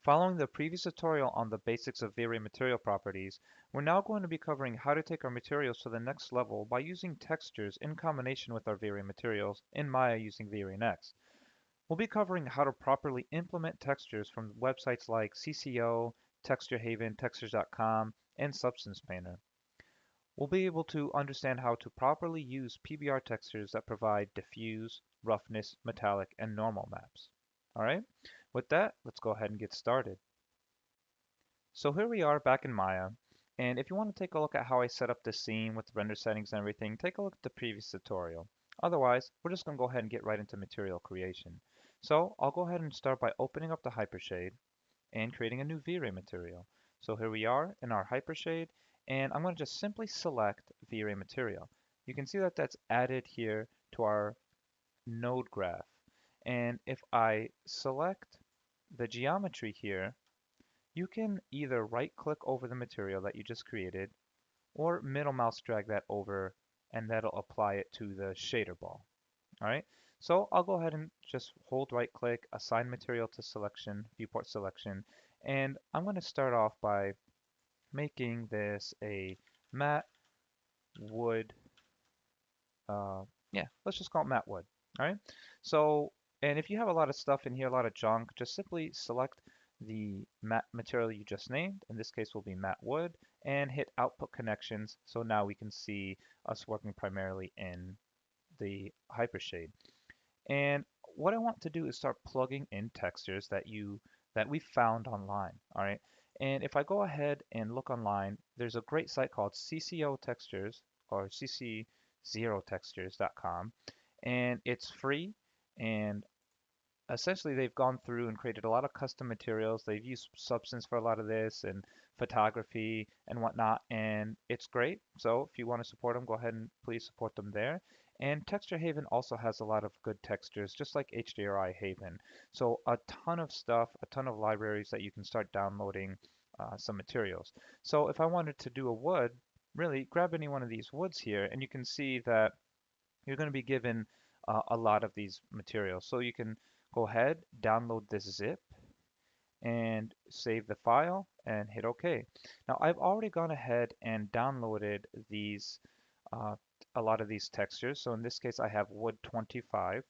Following the previous tutorial on the basics of V-Ray material properties, we're now going to be covering how to take our materials to the next level by using textures in combination with our V-Ray materials in Maya using V-Ray Next. We'll be covering how to properly implement textures from websites like CCO, Texture Haven, Textures.com, and Substance Painter. We'll be able to understand how to properly use PBR textures that provide diffuse, roughness, metallic, and normal maps. All right, with that, let's go ahead and get started. So here we are back in Maya, and if you want to take a look at how I set up this scene with render settings and everything, take a look at the previous tutorial. Otherwise, we're just going to go ahead and get right into material creation. So I'll go ahead and start by opening up the Hypershade and creating a new V-Ray material. So here we are in our Hypershade, and I'm going to just simply select V-Ray material. You can see that that's added here to our node graph. And if I select the geometry here, you can either right click over the material that you just created or middle mouse drag that over and that'll apply it to the shader ball. All right, so I'll go ahead and just hold right click, assign material to selection, viewport selection, and I'm going to start off by making this a matte wood. Yeah, let's just call it matte wood. All right, so and if you have a lot of stuff in here, a lot of junk, just simply select the matte material you just named. In this case will be matte wood, and hit output connections. So now we can see us working primarily in the Hypershade. And what I want to do is start plugging in textures that we found online. All right. And if I go ahead and look online, there's a great site called CCO Textures or cc0textures.com, and it's free. And essentially, they've gone through and created a lot of custom materials. They've used Substance for a lot of this and photography and whatnot, and it's great. So if you want to support them, go ahead and please support them there. And Texture Haven also has a lot of good textures, just like HDRI Haven. So a ton of stuff, a ton of libraries that you can start downloading some materials. So if I wanted to do a wood, really grab any one of these woods here, and you can see that you're going to be given a lot of these materials. So you can go ahead, download this zip, and save the file and hit OK. Now I've already gone ahead and downloaded these uh, a lot of these textures. So in this case I have wood 25.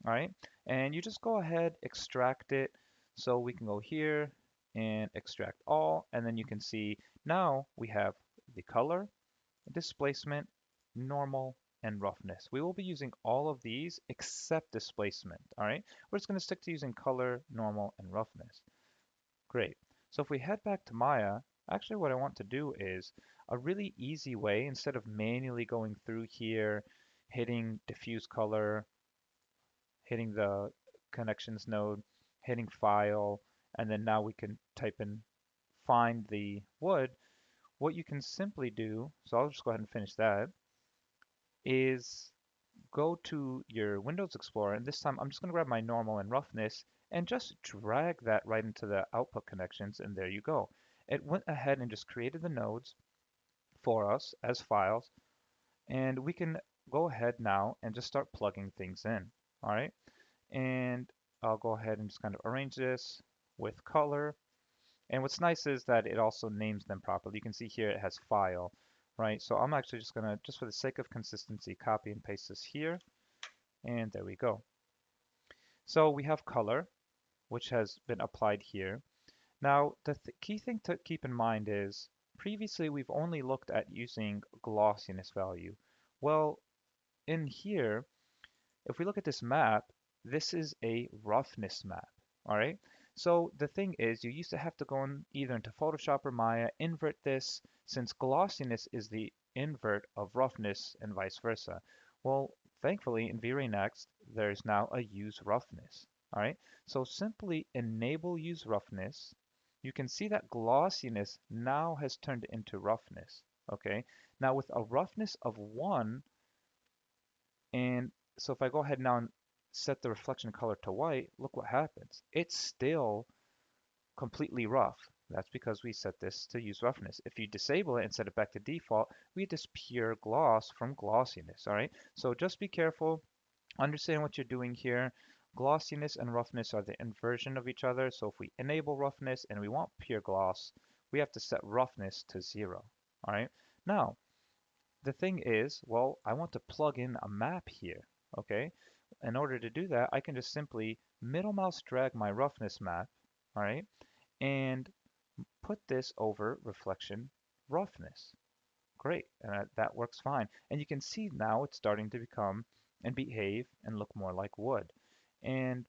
All right, and you just go ahead, extract it. So we can go here and extract all, and then you can see now we have the color, displacement, normal, and roughness. We will be using all of these except displacement, all right? We're just going to stick to using color, normal, and roughness. Great. So if we head back to Maya, actually what I want to do is a really easy way, instead of manually going through here, hitting diffuse color, hitting the connections node, hitting file, and then now we can type in find the wood, what you can simply do, so I'll just go ahead and finish that, is go to your Windows Explorer, and this time I'm just going to grab my normal and roughness and just drag that right into the output connections, and there you go. It went ahead and just created the nodes for us as files, and we can go ahead now and just start plugging things in. All right, and I'll go ahead and just kind of arrange this with color. And what's nice is that it also names them properly. You can see here it has file, right? So I'm actually just gonna, just for the sake of consistency, copy and paste this here, and there we go. So we have color, which has been applied here. Now, the key thing to keep in mind is previously we've only looked at using glossiness value. Well, in here, if we look at this map, this is a roughness map, all right? So the thing is, you used to have to go in either into Photoshop or Maya, invert this, since glossiness is the invert of roughness and vice versa. Well, thankfully in V-Ray Next, there's now a use roughness, all right? So simply enable use roughness. You can see that glossiness now has turned into roughness, okay? Now with a roughness of 1, and so if I go ahead now and set the reflection color to white, look what happens. It's still completely rough. That's because we set this to use roughness. If you disable it and set it back to default, we get this pure gloss from glossiness, all right? So just be careful, understand what you're doing here. glossiness and roughness are the inversion of each other. So if we enable roughness and we want pure gloss, we have to set roughness to 0. All right. Now, the thing is, well, I want to plug in a map here. Okay. In order to do that, I can just simply middle mouse drag my roughness map. All right. And put this over reflection roughness. Great, and that works fine. And you can see now it's starting to become and behave and look more like wood. And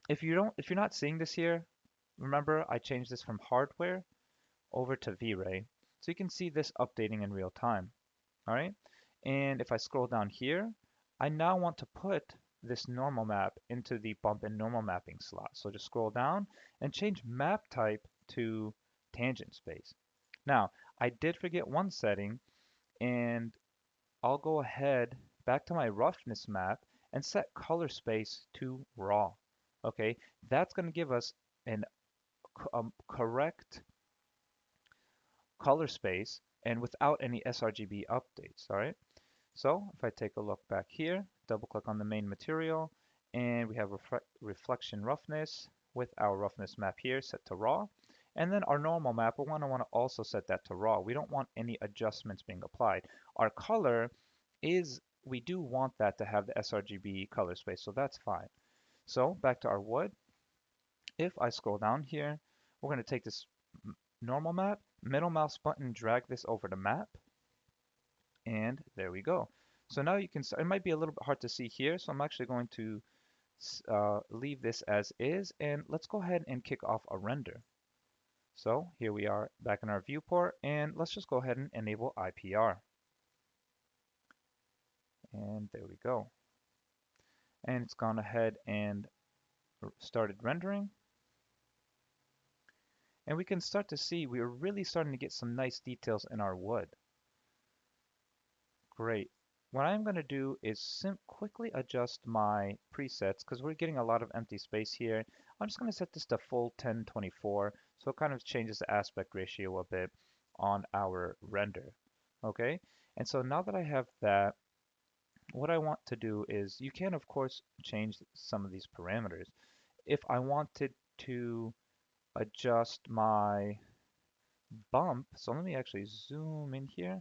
if you're not seeing this here, remember I changed this from hardware over to V-Ray. So you can see this updating in real time. All right. And if I scroll down here, I now want to put this normal map into the bump and normal mapping slot. So just scroll down and change map type to tangent space. Now, I did forget one setting, and I'll go ahead back to my roughness map and set color space to raw. Okay, that's going to give us an correct color space and without any sRGB updates. All right. So if I take a look back here, double click on the main material, and we have reflection roughness with our roughness map here set to raw. And then our normal map, I want to also set that to raw. We don't want any adjustments being applied. Our color is, we do want that to have the sRGB color space, so that's fine. So back to our wood. If I scroll down here, we're going to take this normal map, middle mouse button, drag this over to map, and there we go. So now you can, it might be a little bit hard to see here, so I'm actually going to leave this as is, and let's go ahead and kick off a render. So here we are back in our viewport, and let's just go ahead and enable IPR. And there we go. And it's gone ahead and started rendering. And we can start to see we're really starting to get some nice details in our wood. Great. What I'm going to do is quickly adjust my presets because we're getting a lot of empty space here. I'm just going to set this to full 1024 so it kind of changes the aspect ratio a bit on our render. Okay, and so now that I have that, what I want to do is you can of course change some of these parameters. If I wanted to adjust my bump, so let me actually zoom in here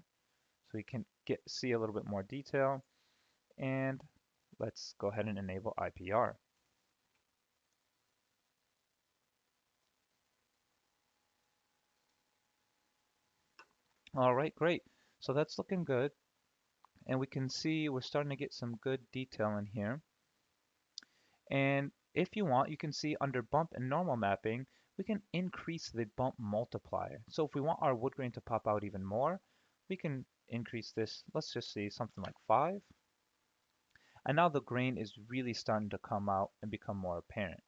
so we can see a little bit more detail. And let's go ahead and enable IPR. All right, great. So that's looking good. And we can see we're starting to get some good detail in here. And if you want, you can see under bump and normal mapping, we can increase the bump multiplier. So if we want our wood grain to pop out even more, we can increase this, let's just see something like 5. And now the grain is really starting to come out and become more apparent.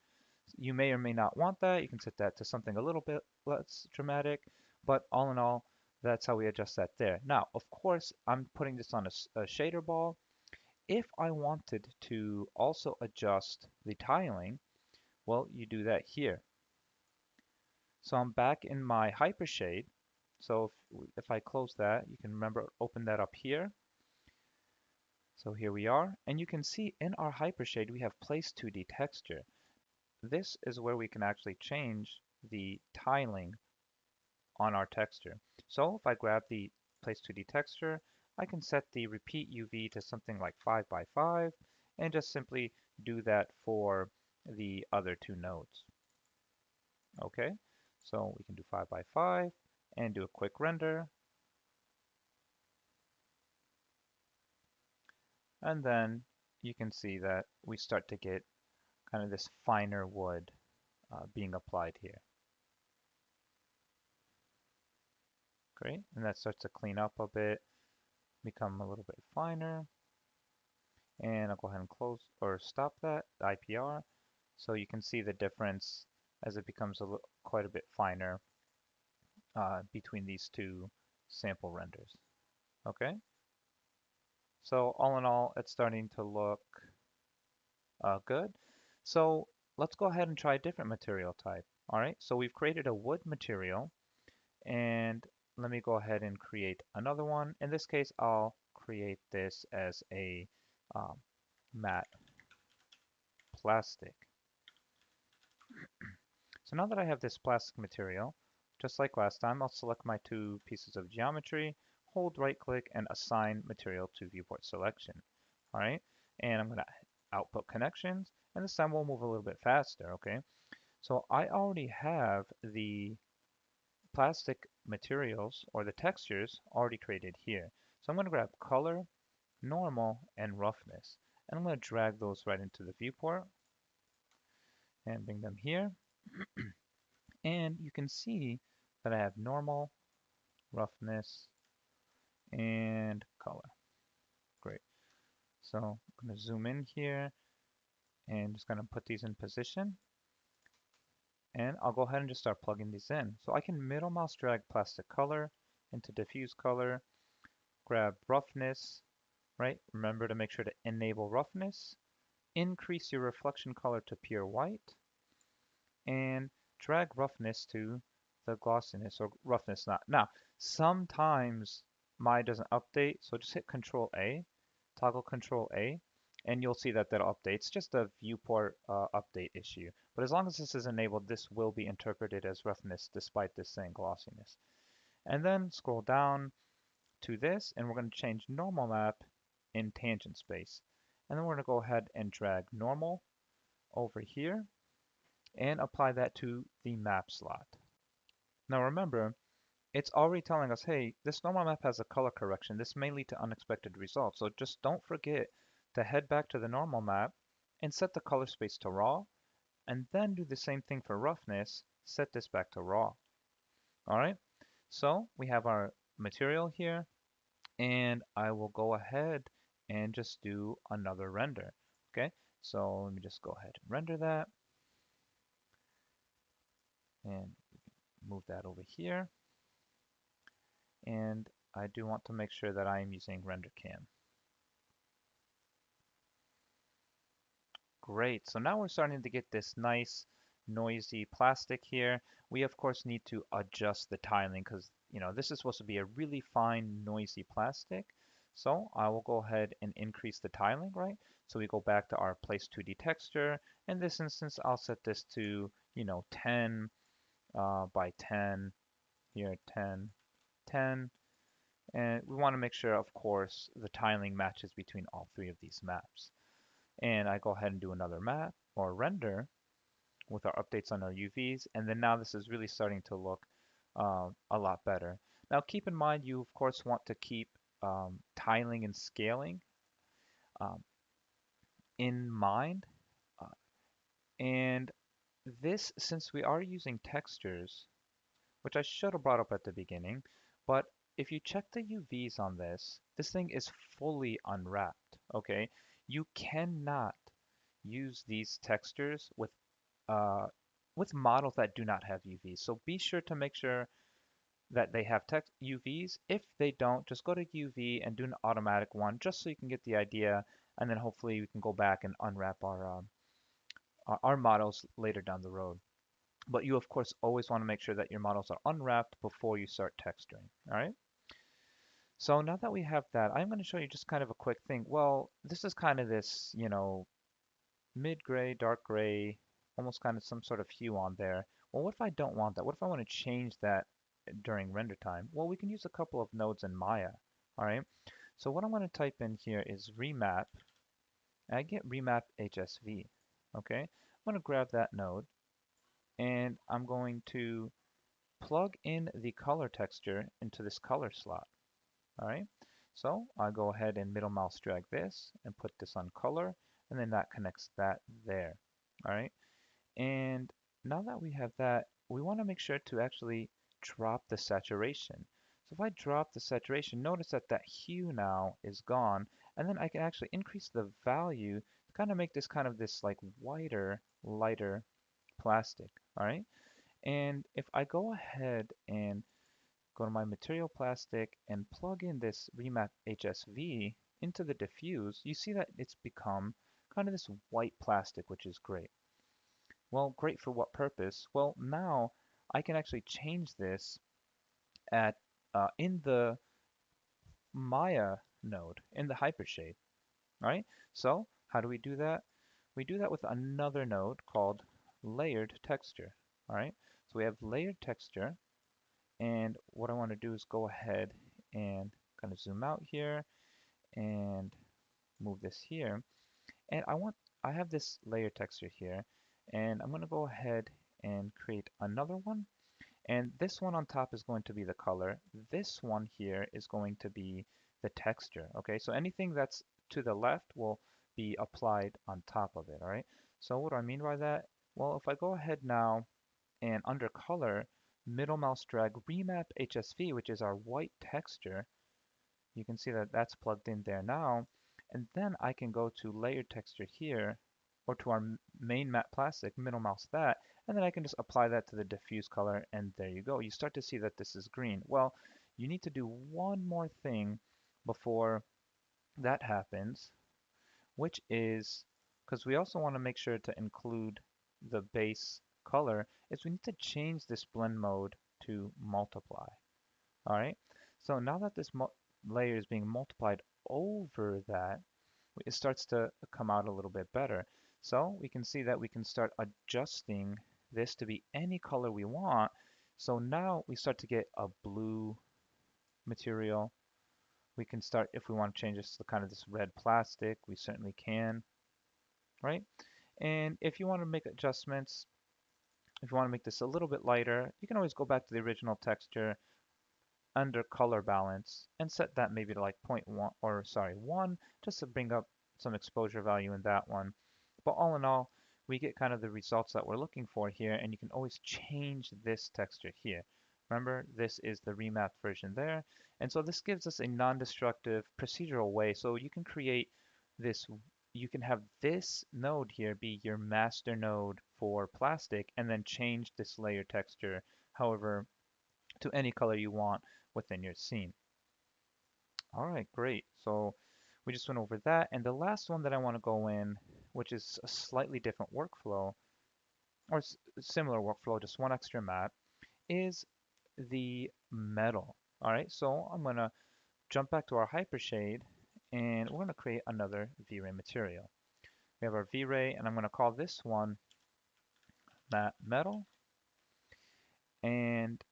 You may or may not want that. You can set that to something a little bit less dramatic, but all in all, that's how we adjust that there. Now, of course, I'm putting this on a shader ball. If I wanted to also adjust the tiling, well, you do that here. So I'm back in my Hypershade. So if I close that, you can remember, open that up here. So here we are, and you can see in our Hypershade, we have Place 2D Texture. This is where we can actually change the tiling on our texture. So if I grab the Place 2D Texture, I can set the Repeat UV to something like 5 by 5 and just simply do that for the other two nodes. Okay, so we can do 5 by 5 and do a quick render. And then you can see that we start to get kind of this finer wood being applied here. Great, and that starts to clean up a bit, become a little bit finer. And I'll go ahead and close or stop that IPR. So you can see the difference as it becomes quite a bit finer between these two sample renders. Okay, so all in all, it's starting to look good. So let's go ahead and try a different material type. All right, so we've created a wood material, and let me go ahead and create another one. In this case, I'll create this as a matte plastic. So now that I have this plastic material, just like last time, I'll select my two pieces of geometry, hold right click and assign material to viewport selection. All right, and I'm going to output connections, and this time we'll move a little bit faster, okay? So I already have the plastic materials or the textures already created here. So I'm going to grab color, normal, and roughness. And I'm going to drag those right into the viewport and bring them here. And you can see that I have normal, roughness, and color. Great. So I'm going to zoom in here and just going to put these in position. And I'll go ahead and just start plugging these in. So I can middle mouse drag plastic color into diffuse color, grab roughness, right? Remember to make sure to enable roughness, increase your reflection color to pure white, and drag roughness to the glossiness or roughness not. Now, sometimes Maya doesn't update, so just hit Control A, toggle Control A, and you'll see that that'll update. It's just a viewport update issue. But as long as this is enabled, this will be interpreted as roughness despite this saying glossiness. And then scroll down to this, and we're going to change normal map in tangent space. And then we're going to go ahead and drag normal over here and apply that to the map slot. Now remember, it's already telling us, hey, this normal map has a color correction. This may lead to unexpected results. So just don't forget to head back to the normal map and set the color space to raw, and then do the same thing for roughness, set this back to raw. All right, so we have our material here, and I will go ahead and just do another render. Okay, so let me just go ahead and render that and move that over here. And I do want to make sure that I am using RenderCam. Great, so now we're starting to get this nice noisy plastic here. We of course need to adjust the tiling because this is supposed to be a really fine noisy plastic. So I will go ahead and increase the tiling, right? So we go back to our place 2D texture. In this instance, I'll set this to 10 by 10 here, 10, 10. And we want to make sure, of course, the tiling matches between all three of these maps. And I go ahead and do another map or render with our updates on our UVs. And then now this is really starting to look a lot better. Now keep in mind, you of course want to keep tiling and scaling um, in mind. Uh, and this, since we are using textures, which I should have brought up at the beginning, but if you check the UVs on this, this thing is fully unwrapped, okay? You cannot use these textures with models that do not have UVs. So be sure to make sure that they have text UVs. If they don't, just go to UV and do an automatic one just so you can get the idea, and then hopefully we can go back and unwrap our models later down the road. But you of course always want to make sure that your models are unwrapped before you start texturing. All right. So now that we have that, I'm going to show you just kind of a quick thing. Well, this is kind of this, mid-gray, dark gray, almost kind of some sort of hue on there. Well, what if I don't want that? What if I want to change that during render time? Well, we can use a couple of nodes in Maya. All right. So what I'm going to type in here is remap. And I get remap HSV. Okay. I'm going to grab that node and I'm going to plug in the color texture into this color slot. All right, so I'll go ahead and middle mouse drag this and put this on color, and then that connects that there. All right, and now that we have that, we want to make sure to actually drop the saturation. So if I drop the saturation, notice that that hue now is gone, and then I can actually increase the value to kind of make this kind of this like whiter, lighter plastic. All right. And if I go ahead and go to my material plastic and plug in this remap HSV into the diffuse, you see that it's become kind of this white plastic, which is great. Well, great for what purpose? Well, now I can actually change this at in the Maya node, in the Hypershade. All right, so how do we do that? we do that with another node called layered texture. All right, so we have layered texture, and what I want to do is go ahead and kind of zoom out here and move this here. And I have this layer texture here, and I'm going to go ahead and create another one. And this one on top is going to be the color. This one here is going to be the texture. Okay, so anything that's to the left will be applied on top of it. All right, so what do I mean by that? Well, if I go ahead now and under color, middle mouse drag remap HSV, which is our white texture, you can see that that's plugged in there now. And then I can go to layer texture here, or to our main matte plastic, middle mouse that, and then I can just apply that to the diffuse color, and there you go. You start to see that this is green. Well, you need to do one more thing before that happens, which is, because we also want to make sure to include the base color, is we need to change this blend mode to multiply. All right, so now that this layer is being multiplied over that, it starts to come out a little bit better. So we can see that we can start adjusting this to be any color we want. So now we start to get a blue material. We can start, if we want to change this to kind of this red plastic, we certainly can, right? And if you want to make adjustments, if you want to make this a little bit lighter, you can always go back to the original texture under color balance and set that maybe to like 0.1 or sorry 1, just to bring up some exposure value in that one. But all in all, we get kind of the results that we're looking for here, and you can always change this texture here. Remember, this is the remapped version there, and so this gives us a non-destructive procedural way. So you can create this, you can have this node here be your master node for plastic, and then change this layer texture however to any color you want within your scene. All right, great. So we just went over that. And the last one that I want to go in, which is a slightly different workflow, or similar workflow, just one extra map, is the metal. All right, so I'm going to jump back to our Hypershade, and we're going to create another V-Ray material. We have our V-Ray, and I'm going to call this one matte metal, and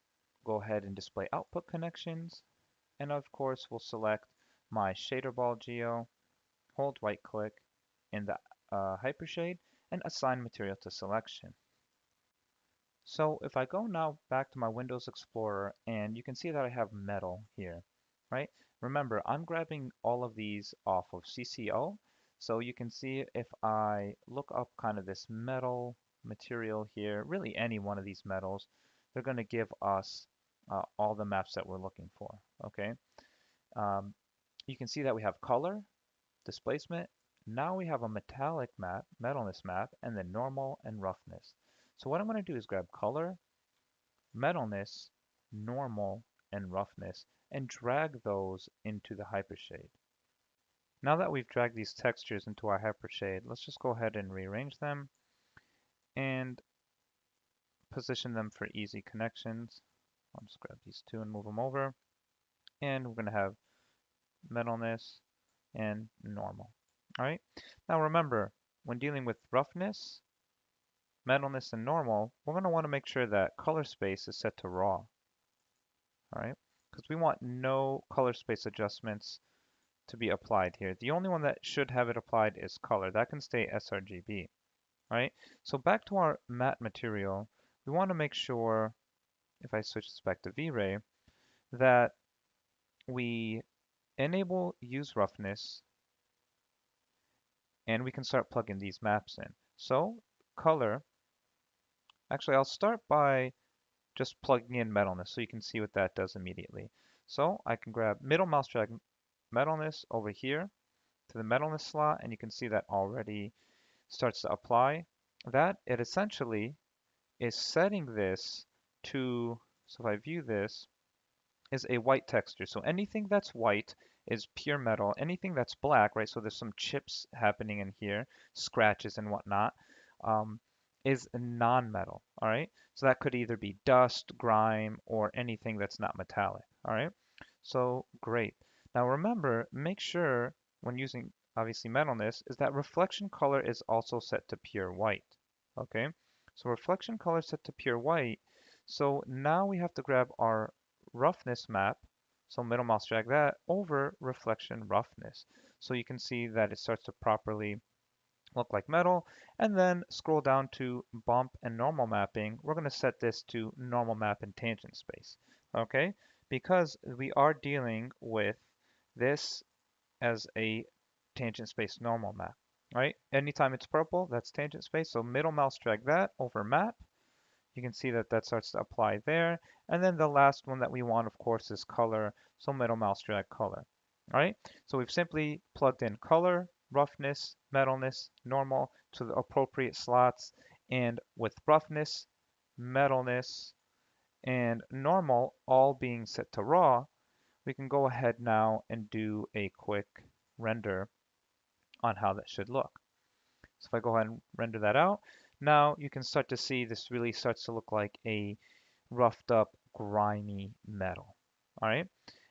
go ahead and display output connections. And of course, we'll select my shader ball geo, hold right click in the Hypershade, and assign material to selection. So if I go now back to my Windows Explorer, and you can see that I have metal here, right? Remember, I'm grabbing all of these off of CCO, so you can see if I look up kind of this metal material here, really any one of these metals, they're going to give us all the maps that we're looking for, okay? Um, you can see that we have color, displacement. Now we have a metallic map, metalness map, and then normal and roughness. So what I'm going to do is grab color, metalness, normal, and roughness, and drag those into the Hypershade. Now that we've dragged these textures into our Hypershade, let's just go ahead and rearrange them and position them for easy connections. I'll just grab these two and move them over. And we're going to have metalness and normal. All right. Now remember, when dealing with roughness, metalness, and normal, we're going to want to make sure that color space is set to raw. All right. Because we want no color space adjustments to be applied here. The only one that should have it applied is color. That can stay sRGB. All right. So back to our matte material, we want to make sure, if I switch this back to V-Ray, that we enable use roughness, and we can start plugging these maps in. So color, actually I'll start by just plugging in metalness so you can see what that does immediately. So I can grab middle mouse drag metalness over here to the metalness slot, and you can see that already starts to apply. That it essentially is setting this to, so if I view this, is a white texture. So anything that's white is pure metal. Anything that's black, right, so there's some chips happening in here, scratches and whatnot, um, is non-metal, all right? So that could either be dust, grime, or anything that's not metallic, all right? So great. Now remember, make sure when using obviously metalness, is that reflection color is also set to pure white. Okay, so reflection color set to pure white. So now we have to grab our roughness map. So middle mouse drag that over reflection roughness. So you can see that it starts to properly look like metal. And then scroll down to bump and normal mapping. We're going to set this to normal map and tangent space. Okay, because we are dealing with this as a tangent space normal map, right? Anytime it's purple, that's tangent space. So middle mouse drag that over map. You can see that that starts to apply there. And then the last one that we want, of course, is color. So middle mouse drag color. All right. So we've simply plugged in color, roughness, metalness, normal to the appropriate slots. And with roughness, metalness, and normal all being set to raw, we can go ahead now and do a quick render on how that should look. So if I go ahead and render that out, now you can start to see this really starts to look like a roughed up, grimy metal. All right.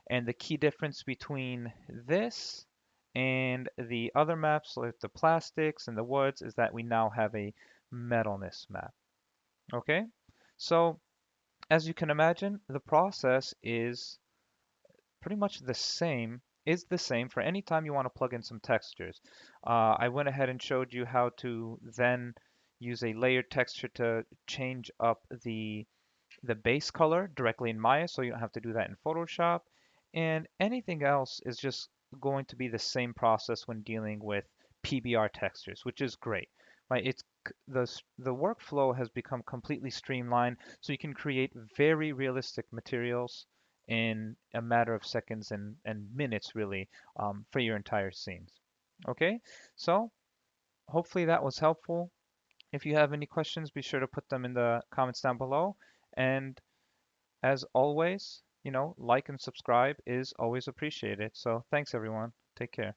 And the key difference between this and the other maps, like the plastics and the woods, is that we now have a metalness map. Okay. So as you can imagine, the process pretty much is the same for any time you want to plug in some textures. I went ahead and showed you how to then use a layered texture to change up the base color directly in Maya, so you don't have to do that in Photoshop. And anything else is just going to be the same process when dealing with PBR textures, which is great, right? The workflow has become completely streamlined, so you can create very realistic materials in a matter of seconds and minutes, really, for your entire scenes. Okay, so hopefully that was helpful. If you have any questions, be sure to put them in the comments down below. And as always, like and subscribe is always appreciated. So thanks everyone. Take care.